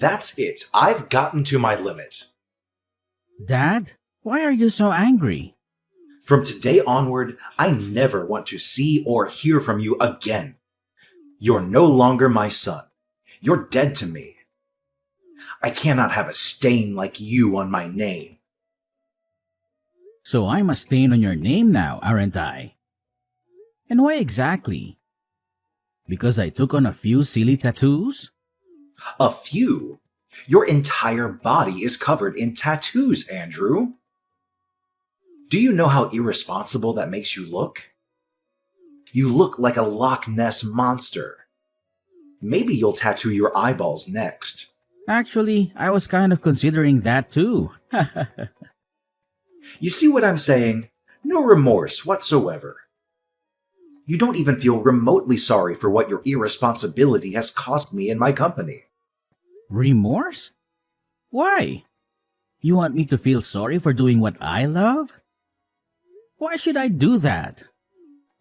That's it. I've gotten to my limit. Dad, why are you so angry? From today onward, I never want to see or hear from you again. You're no longer my son. You're dead to me. I cannot have a stain like you on my name. So I'm a stain on your name now, aren't I? And why exactly? Because I took on a few silly tattoos? A few? Your entire body is covered in tattoos, Andrew. Do you know how irresponsible that makes you look? You look like a Loch Ness monster. Maybe you'll tattoo your eyeballs next. Actually, I was kind of considering that too. You see what I'm saying? No remorse whatsoever. You don't even feel remotely sorry for what your irresponsibility has cost me in my company. Remorse? Why? You want me to feel sorry for doing what I love? Why should I do that?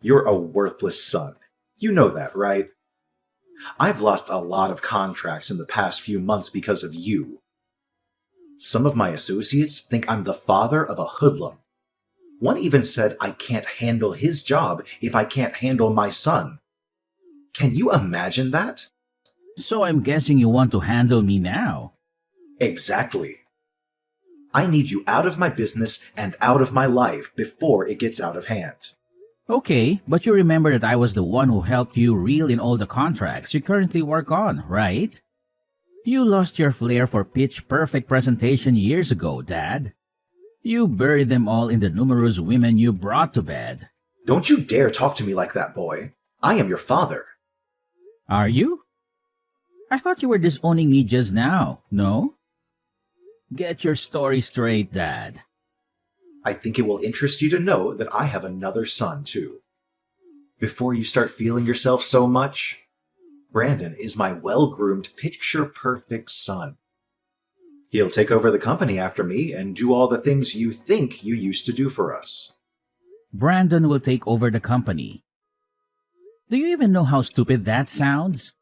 You're a worthless son. You know that, right? I've lost a lot of contracts in the past few months because of you. Some of my associates think I'm the father of a hoodlum. One even said I can't handle his job if I can't handle my son. Can you imagine that? So I'm guessing you want to handle me now. Exactly. I need you out of my business and out of my life before it gets out of hand. Okay, but you remember that I was the one who helped you reel in all the contracts you currently work on, right? You lost your flair for pitch-perfect presentation years ago, Dad. You buried them all in the numerous women you brought to bed. Don't you dare talk to me like that, boy. I am your father. Are you? I thought you were disowning me just now, no? Get your story straight, Dad. I think it will interest you to know that I have another son, too. Before you start feeling yourself so much, Brandon is my well-groomed, picture-perfect son. He'll take over the company after me and do all the things you think you used to do for us. Brandon will take over the company. Do you even know how stupid that sounds?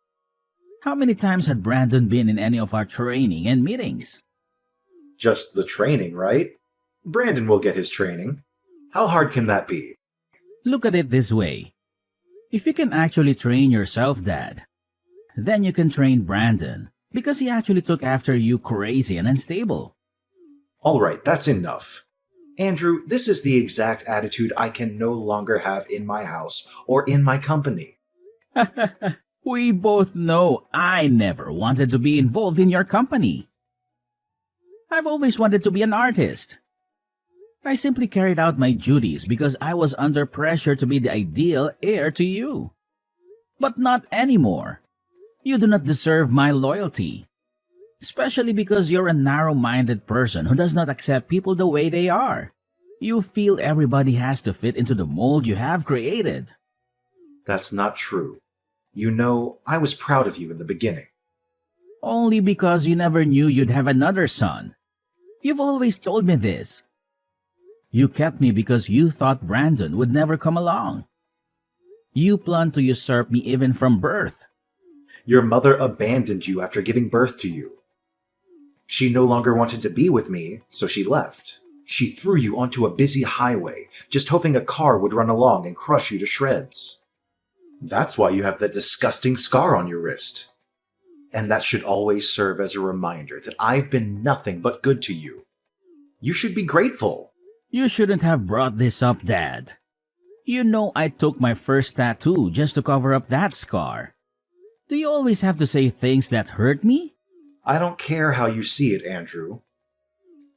How many times had Brandon been in any of our training and meetings? Just the training, right? Brandon will get his training. How hard can that be? Look at it this way. If you can actually train yourself, Dad, then you can train Brandon, because he actually took after you crazy and unstable. All right, that's enough. Andrew, this is the exact attitude I can no longer have in my house or in my company. We both know I never wanted to be involved in your company. I've always wanted to be an artist. I simply carried out my duties because I was under pressure to be the ideal heir to you. But not anymore. You do not deserve my loyalty. Especially because you're a narrow-minded person who does not accept people the way they are. You feel everybody has to fit into the mold you have created. That's not true. You know, I was proud of you in the beginning. Only because you never knew you'd have another son. You've always told me this. You kept me because you thought Brandon would never come along. You planned to usurp me even from birth. Your mother abandoned you after giving birth to you. She no longer wanted to be with me, so she left. She threw you onto a busy highway, just hoping a car would run along and crush you to shreds. That's why you have that disgusting scar on your wrist. And that should always serve as a reminder that I've been nothing but good to you. You should be grateful. You shouldn't have brought this up, Dad. You know I took my first tattoo just to cover up that scar. Do you always have to say things that hurt me? I don't care how you see it, Andrew.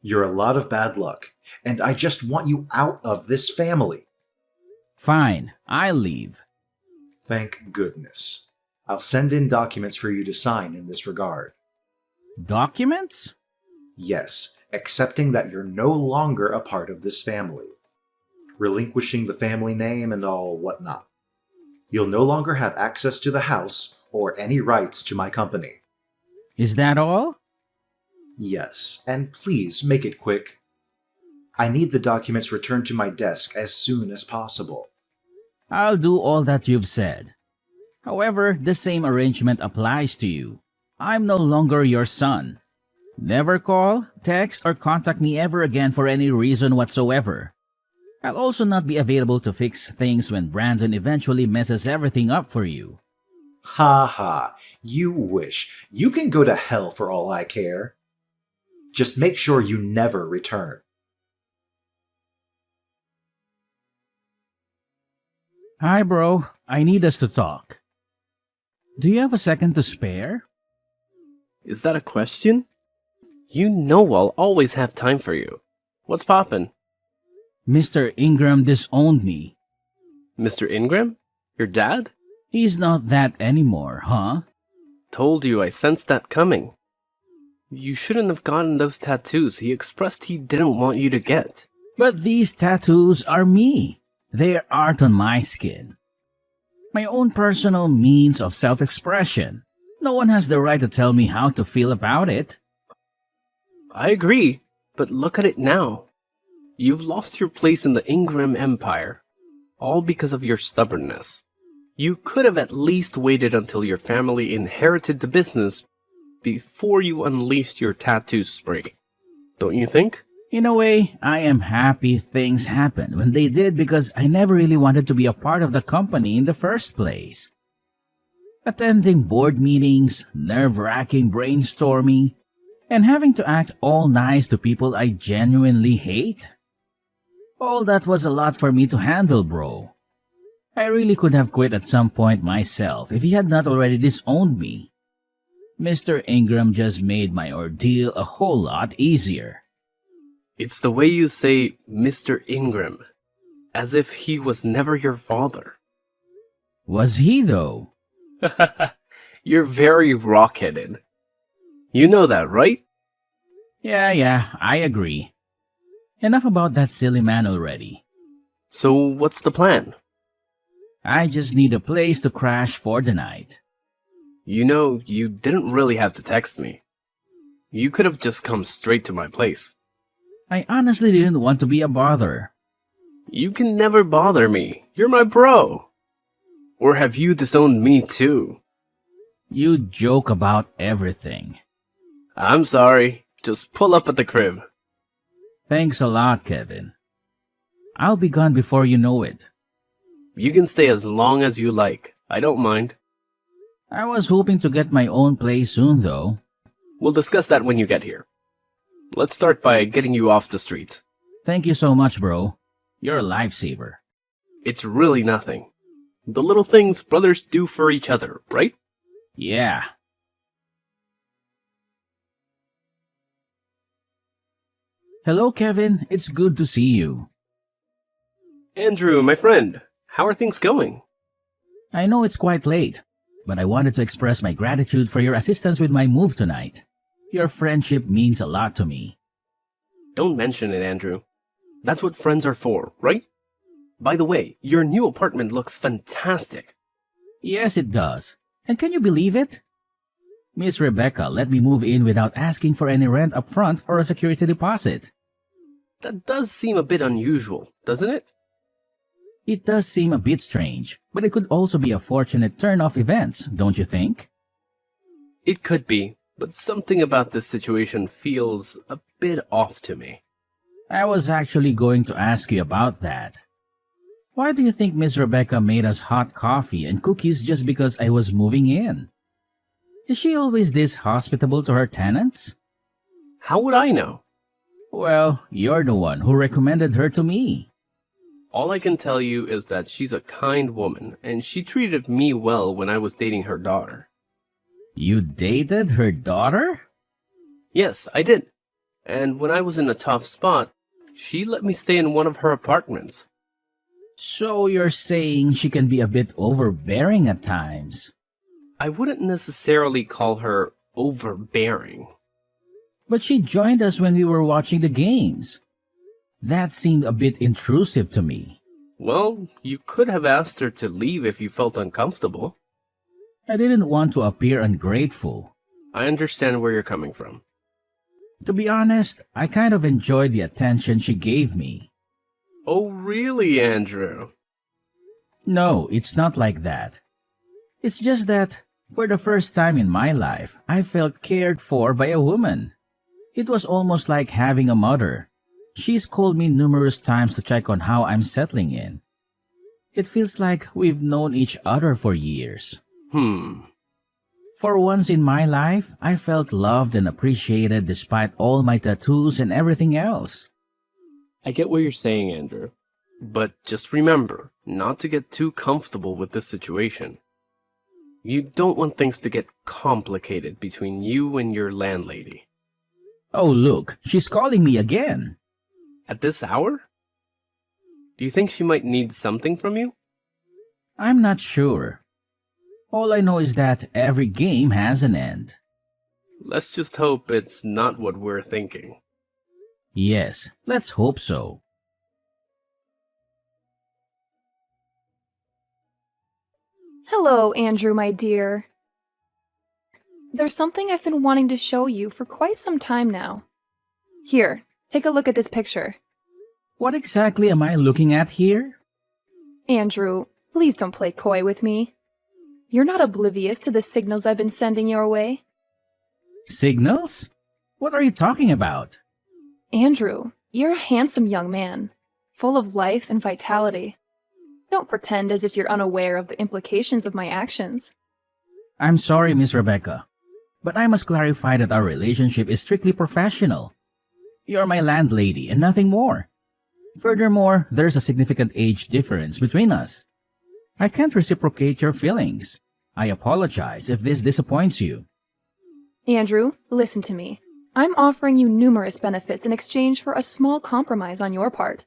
You're a lot of bad luck, and I just want you out of this family. Fine, I'll leave. Thank goodness. I'll send in documents for you to sign in this regard. Documents? Yes, accepting that you're no longer a part of this family. Relinquishing the family name and all whatnot. You'll no longer have access to the house or any rights to my company. Is that all? Yes, and please make it quick. I need the documents returned to my desk as soon as possible. I'll do all that you've said. However, the same arrangement applies to you. I'm no longer your son. Never call, text, or contact me ever again for any reason whatsoever. I'll also not be available to fix things when Brandon eventually messes everything up for you. Ha ha, you wish. You can go to hell for all I care. Just make sure you never return. Hi, bro. I need us to talk. Do you have a second to spare? Is that a question? You know I'll always have time for you. What's poppin'? Mr. Ingram disowned me. Mr. Ingram? Your dad? He's not that anymore, huh? Told you I sensed that coming. You shouldn't have gotten those tattoos he expressed he didn't want you to get. But these tattoos are me. They're art on my skin. My own personal means of self-expression. No one has the right to tell me how to feel about it. I agree, but look at it now. You've lost your place in the Ingram Empire, all because of your stubbornness. You could have at least waited until your family inherited the business before you unleashed your tattoo spree. Don't you think? In a way, I am happy things happened when they did because I never really wanted to be a part of the company in the first place. Attending board meetings, nerve-wracking brainstorming, and having to act all nice to people I genuinely hate. All that was a lot for me to handle, bro. I really could have quit at some point myself if he had not already disowned me. Mr. Ingram just made my ordeal a whole lot easier. It's the way you say Mr. Ingram, as if he was never your father. Was he, though? You're very rock-headed. You know that, right? Yeah, I agree. Enough about that silly man already. So what's the plan? I just need a place to crash for the night. You know, you didn't really have to text me. You could have just come straight to my place. I honestly didn't want to be a bother. You can never bother me. You're my bro. Or have you disowned me too? You joke about everything. I'm sorry. Just pull up at the crib. Thanks a lot, Kevin. I'll be gone before you know it. You can stay as long as you like. I don't mind. I was hoping to get my own place soon, though. We'll discuss that when you get here. Let's start by getting you off the streets. Thank you so much, bro. You're a lifesaver. It's really nothing. The little things brothers do for each other, right? Yeah. Hello, Kevin. It's good to see you. Andrew, my friend, how are things going? I know it's quite late, but I wanted to express my gratitude for your assistance with my move tonight. Your friendship means a lot to me. Don't mention it, Andrew. That's what friends are for, right? By the way, your new apartment looks fantastic. Yes, it does. And can you believe it? Miss Rebecca let me move in without asking for any rent up front or a security deposit. That does seem a bit unusual, doesn't it? It does seem a bit strange, but it could also be a fortunate turn of events, don't you think? It could be, but something about this situation feels a bit off to me. I was actually going to ask you about that. Why do you think Miss Rebecca made us hot coffee and cookies just because I was moving in? Is she always this hospitable to her tenants? How would I know? Well, you're the one who recommended her to me. All I can tell you is that she's a kind woman, and she treated me well when I was dating her daughter. You dated her daughter? Yes, I did. And when I was in a tough spot, she let me stay in one of her apartments. So you're saying she can be a bit overbearing at times? I wouldn't necessarily call her overbearing. But she joined us when we were watching the games. That seemed a bit intrusive to me. Well, you could have asked her to leave if you felt uncomfortable. I didn't want to appear ungrateful. I understand where you're coming from. To be honest, I kind of enjoyed the attention she gave me. Oh, really, Andrew? No, it's not like that. It's just that For the first time in my life, I felt cared for by a woman. It was almost like having a mother. She's called me numerous times to check on how I'm settling in. It feels like we've known each other for years. For once in my life, I felt loved and appreciated despite all my tattoos and everything else. I get what you're saying, Andrew. But just remember not to get too comfortable with this situation. You don't want things to get complicated between you and your landlady. Oh look, she's calling me again. At this hour? Do you think she might need something from you? I'm not sure. All I know is that every game has an end. Let's just hope it's not what we're thinking. Yes, let's hope so. Hello, Andrew, my dear. There's something I've been wanting to show you for quite some time now. Here, take a look at this picture. What exactly am I looking at here? Andrew, please don't play coy with me. You're not oblivious to the signals I've been sending your way. Signals? What are you talking about? Andrew, you're a handsome young man, full of life and vitality. Don't pretend as if you're unaware of the implications of my actions. I'm sorry, Miss Rebecca, but I must clarify that our relationship is strictly professional. You're my landlady and nothing more. Furthermore, there's a significant age difference between us. I can't reciprocate your feelings. I apologize if this disappoints you. Andrew, listen to me. I'm offering you numerous benefits in exchange for a small compromise on your part.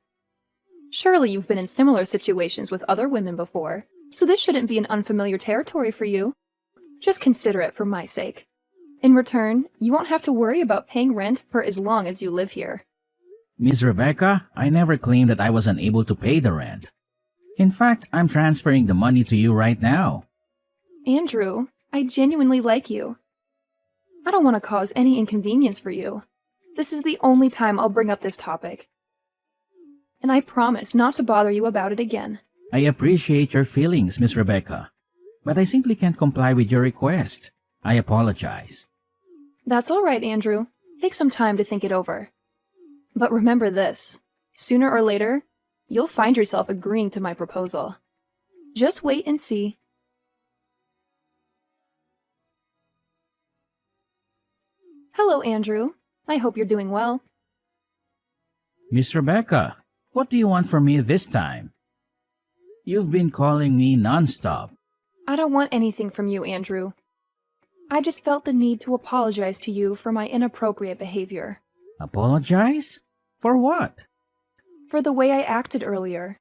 Surely you've been in similar situations with other women before, so this shouldn't be an unfamiliar territory for you. Just consider it for my sake. In return, you won't have to worry about paying rent for as long as you live here. Miss Rebecca, I never claimed that I was unable to pay the rent. In fact, I'm transferring the money to you right now. Andrew, I genuinely like you. I don't want to cause any inconvenience for you. This is the only time I'll bring up this topic. And I promise not to bother you about it again. I appreciate your feelings, Miss Rebecca, but I simply can't comply with your request. I apologize. That's all right, Andrew. Take some time to think it over. But remember this, sooner or later, you'll find yourself agreeing to my proposal. Just wait and see. Hello, Andrew. I hope you're doing well. Miss Rebecca, what do you want from me this time? You've been calling me nonstop. I don't want anything from you, Andrew. I just felt the need to apologize to you for my inappropriate behavior. Apologize? For what? For the way I acted earlier.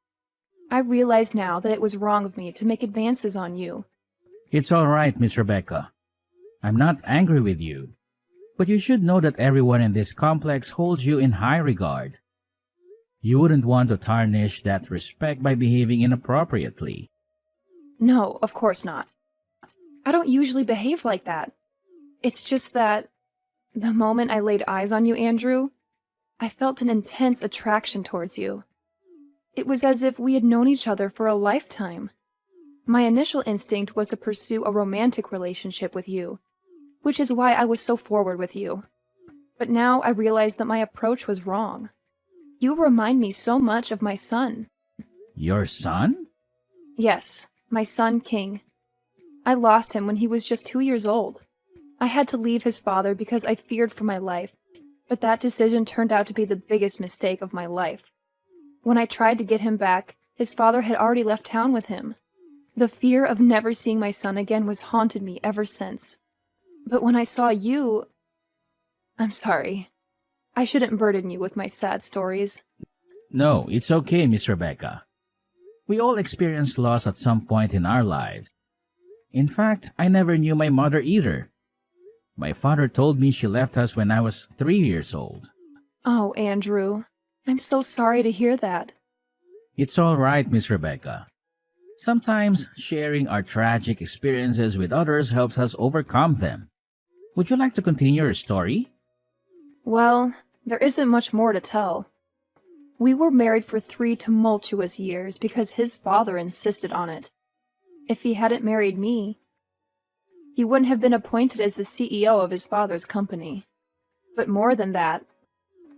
I realize now that it was wrong of me to make advances on you. It's all right, Miss Rebecca. I'm not angry with you. But you should know that everyone in this complex holds you in high regard. You wouldn't want to tarnish that respect by behaving inappropriately. No, of course not. I don't usually behave like that. It's just that the moment I laid eyes on you, Andrew, I felt an intense attraction towards you. It was as if we had known each other for a lifetime. My initial instinct was to pursue a romantic relationship with you, which is why I was so forward with you. But now I realize that my approach was wrong. You remind me so much of my son. Your son? Yes, my son King. I lost him when he was just 2 years old. I had to leave his father because I feared for my life, but that decision turned out to be the biggest mistake of my life. When I tried to get him back, his father had already left town with him. The fear of never seeing my son again was haunted me ever since. But when I saw you... I'm sorry. I shouldn't burden you with my sad stories. No, it's okay, Miss Rebecca. We all experience loss at some point in our lives. In fact, I never knew my mother either. My father told me she left us when I was 3 years old. Oh, Andrew. I'm so sorry to hear that. It's all right, Miss Rebecca. Sometimes sharing our tragic experiences with others helps us overcome them. Would you like to continue your story? Well, there isn't much more to tell. We were married for 3 tumultuous years because his father insisted on it. If he hadn't married me... he wouldn't have been appointed as the CEO of his father's company. But more than that,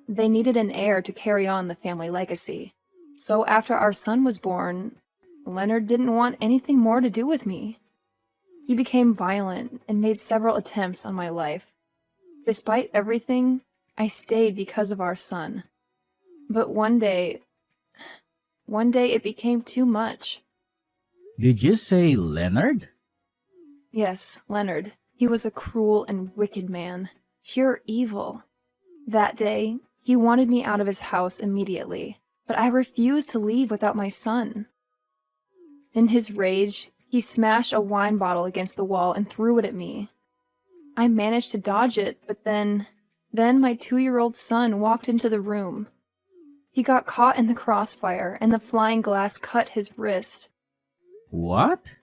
they needed an heir to carry on the family legacy. So after our son was born, Leonard didn't want anything more to do with me. He became violent and made several attempts on my life. Despite everything, I stayed because of our son. But one day it became too much. Did you say Leonard? Yes, Leonard. He was a cruel and wicked man. Pure evil. That day, he wanted me out of his house immediately, but I refused to leave without my son. In his rage, he smashed a wine bottle against the wall and threw it at me. I managed to dodge it, but then my 2-year-old son walked into the room. He got caught in the crossfire, and the flying glass cut his wrist. What?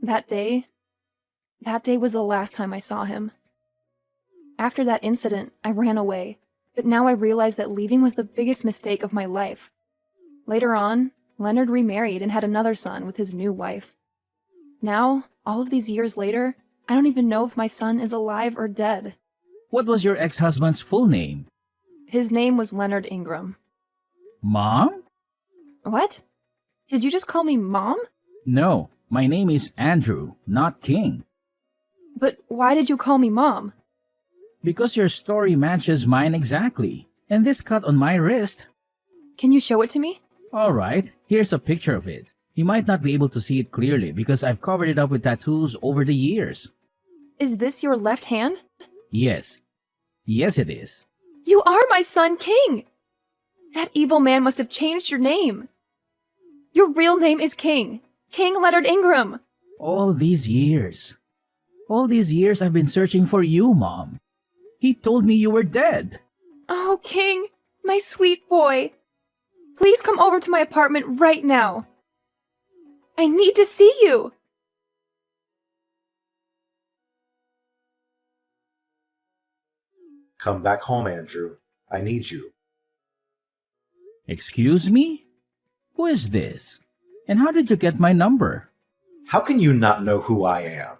That day was the last time I saw him. After that incident, I ran away, but now I realize that leaving was the biggest mistake of my life. Later on, Leonard remarried and had another son with his new wife. Now, all of these years later, I don't even know if my son is alive or dead. What was your ex-husband's full name? His name was Leonard Ingram. Mom? What? Did you just call me Mom? No, my name is Andrew, not King. But why did you call me Mom? Because your story matches mine exactly. And this cut on my wrist. Can you show it to me? Alright, here's a picture of it. You might not be able to see it clearly because I've covered it up with tattoos over the years. Is this your left hand? Yes. Yes, it is. You are my son, King! That evil man must have changed your name. Your real name is King. King Leonard Ingram. All these years I've been searching for you, Mom. He told me you were dead. Oh, King, my sweet boy. Please come over to my apartment right now. I need to see you. Come back home, Andrew. I need you. Excuse me? Who is this? And how did you get my number? How can you not know who I am?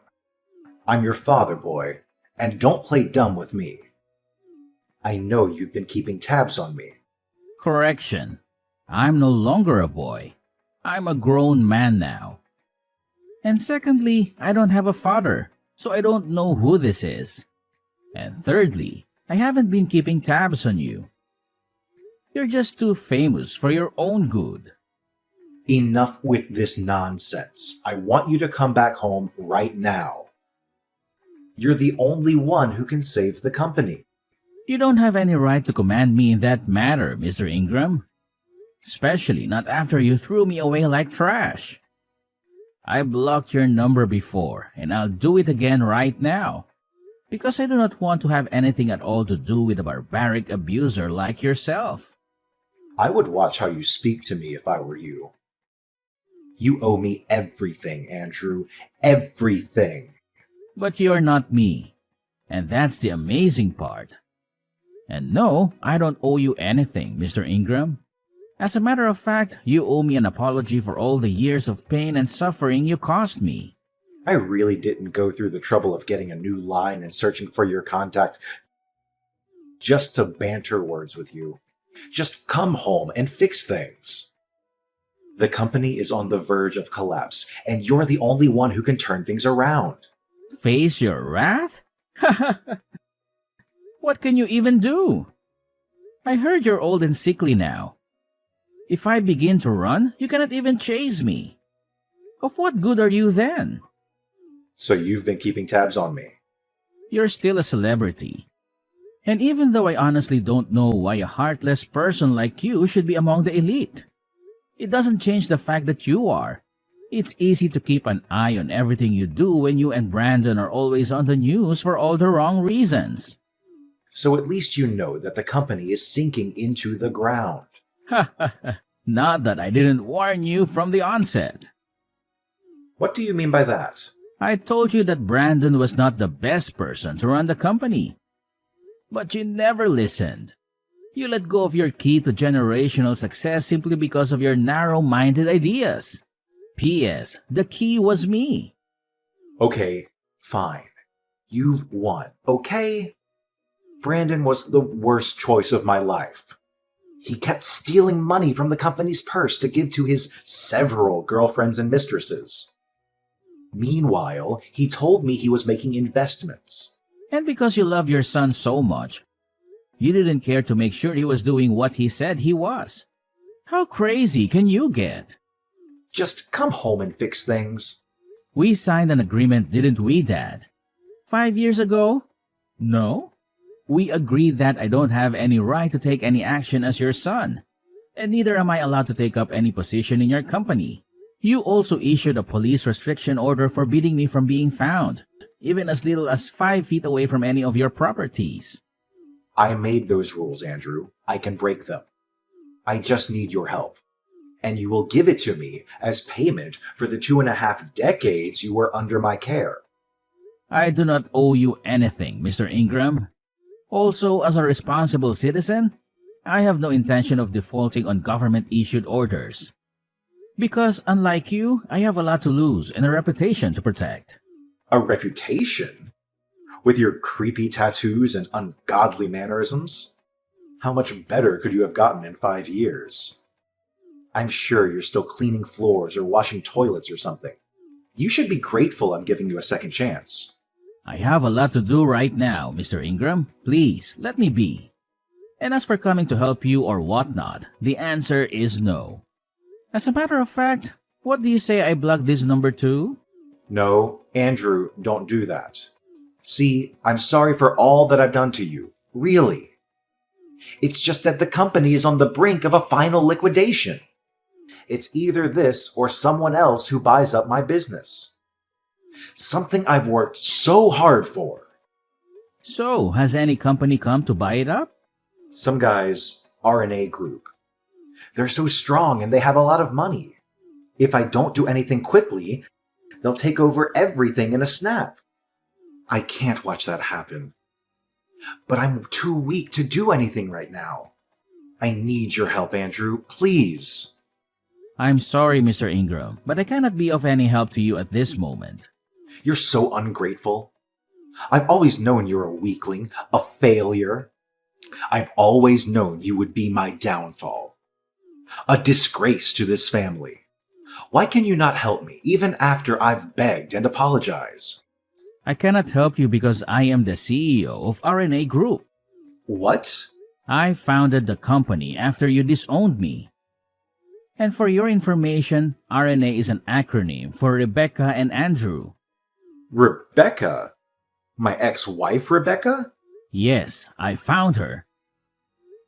I'm your father, boy, and don't play dumb with me. I know you've been keeping tabs on me. Correction. I'm no longer a boy. I'm a grown man now. And secondly, I don't have a father, so I don't know who this is. And thirdly, I haven't been keeping tabs on you. You're just too famous for your own good. Enough with this nonsense. I want you to come back home right now. You're the only one who can save the company. You don't have any right to command me in that matter, Mr. Ingram. Especially not after you threw me away like trash. I blocked your number before, and I'll do it again right now. Because I do not want to have anything at all to do with a barbaric abuser like yourself. I would watch how you speak to me if I were you. You owe me everything, Andrew. Everything. But you're not me. And that's the amazing part. And no, I don't owe you anything, Mr. Ingram. As a matter of fact, you owe me an apology for all the years of pain and suffering you caused me. I really didn't go through the trouble of getting a new line and searching for your contact just to banter words with you. Just come home and fix things. The company is on the verge of collapse, and you're the only one who can turn things around. Face your wrath? What can you even do? I heard you're old and sickly now. If I begin to run, you cannot even chase me. Of what good are you then? So you've been keeping tabs on me. You're still a celebrity. And even though I honestly don't know why a heartless person like you should be among the elite, it doesn't change the fact that you are. It's easy to keep an eye on everything you do when you and Brandon are always on the news for all the wrong reasons. So at least you know that the company is sinking into the ground. Not that I didn't warn you from the onset. What do you mean by that? I told you that Brandon was not the best person to run the company. But you never listened. You let go of your key to generational success simply because of your narrow-minded ideas. P.S. The key was me. Okay, Fine. You've won, okay? Brandon was the worst choice of my life. He kept stealing money from the company's purse to give to his several girlfriends and mistresses. Meanwhile, he told me he was making investments. And because you love your son so much, you didn't care to make sure he was doing what he said he was. How crazy can you get? Just come home and fix things. We signed an agreement, didn't we, Dad? 5 years ago? No. We agreed that I don't have any right to take any action as your son, and neither am I allowed to take up any position in your company. You also issued a police restriction order forbidding me from being found, even as little as 5 feet away from any of your properties. I made those rules, Andrew. I can break them. I just need your help. And you will give it to me as payment for the 2.5 decades you were under my care. I do not owe you anything, Mr. Ingram. Also, as a responsible citizen, I have no intention of defaulting on government-issued orders. Because, unlike you, I have a lot to lose and a reputation to protect. A reputation? With your creepy tattoos and ungodly mannerisms? How much better could you have gotten in 5 years? I'm sure you're still cleaning floors or washing toilets or something. You should be grateful I'm giving you a second chance. I have a lot to do right now, Mr. Ingram. Please, let me be. And as for coming to help you or whatnot, the answer is no. As a matter of fact, what do you say I block this number too? No, Andrew, don't do that. See, I'm sorry for all that I've done to you. Really. It's just that the company is on the brink of a final liquidation. It's either this or someone else who buys up my business. Something I've worked so hard for. So, has any company come to buy it up? Some guys, RNA Group. They're so strong and they have a lot of money. If I don't do anything quickly, they'll take over everything in a snap. I can't watch that happen. But I'm too weak to do anything right now. I need your help, Andrew, please. I'm sorry, Mr. Ingram, but I cannot be of any help to you at this moment. You're so ungrateful. I've always known you're a weakling, a failure. I've always known you would be my downfall. A disgrace to this family. Why can you not help me, even after I've begged and apologized? I cannot help you because I am the CEO of RNA Group. What? I founded the company after you disowned me. And for your information, RNA is an acronym for Rebecca and Andrew. Rebecca? My ex-wife, Rebecca? Yes, I found her.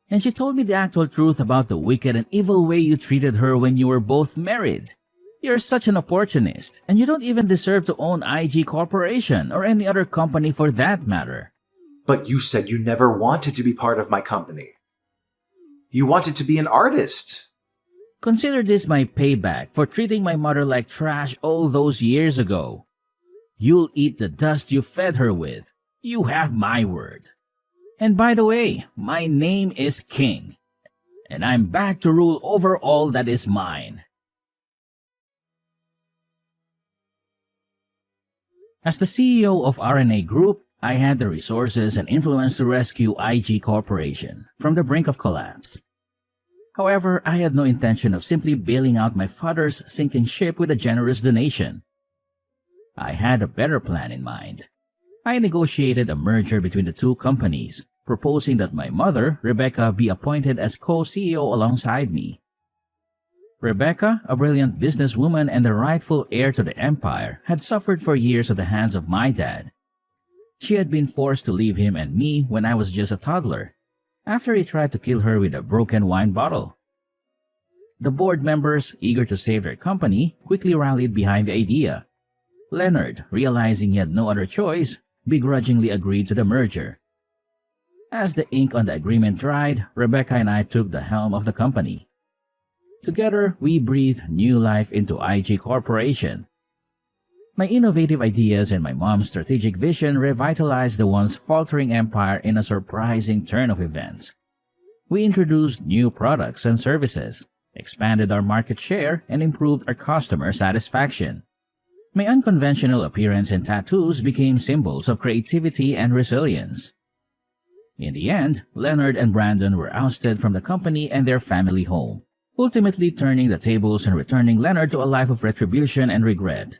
And she told me the actual truth about the wicked and evil way you treated her when you were both married. You're such an opportunist, and you don't even deserve to own IG Corporation or any other company for that matter. But you said you never wanted to be part of my company. You wanted to be an artist. Consider this my payback for treating my mother like trash all those years ago. You'll eat the dust you fed her with. You have my word. And by the way, my name is King, and I'm back to rule over all that is mine. As the CEO of RNA Group, I had the resources and influence to rescue IG Corporation from the brink of collapse. However, I had no intention of simply bailing out my father's sinking ship with a generous donation. I had a better plan in mind. I negotiated a merger between the two companies, proposing that my mother, Rebecca, be appointed as co-CEO alongside me. Rebecca, a brilliant businesswoman and the rightful heir to the empire, had suffered for years at the hands of my dad. She had been forced to leave him and me when I was just a toddler, after he tried to kill her with a broken wine bottle. The board members, eager to save their company, quickly rallied behind the idea. Leonard, realizing he had no other choice, begrudgingly agreed to the merger. As the ink on the agreement dried, Rebecca and I took the helm of the company. Together, we breathed new life into IG Corporation. My innovative ideas and my mom's strategic vision revitalized the once faltering empire in a surprising turn of events. We introduced new products and services, expanded our market share, and improved our customer satisfaction. My unconventional appearance and tattoos became symbols of creativity and resilience. In the end, Leonard and Brandon were ousted from the company and their family home, ultimately turning the tables and returning Leonard to a life of retribution and regret.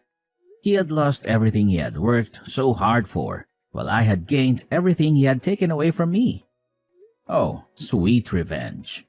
He had lost everything he had worked so hard for, while I had gained everything he had taken away from me. Oh, sweet revenge.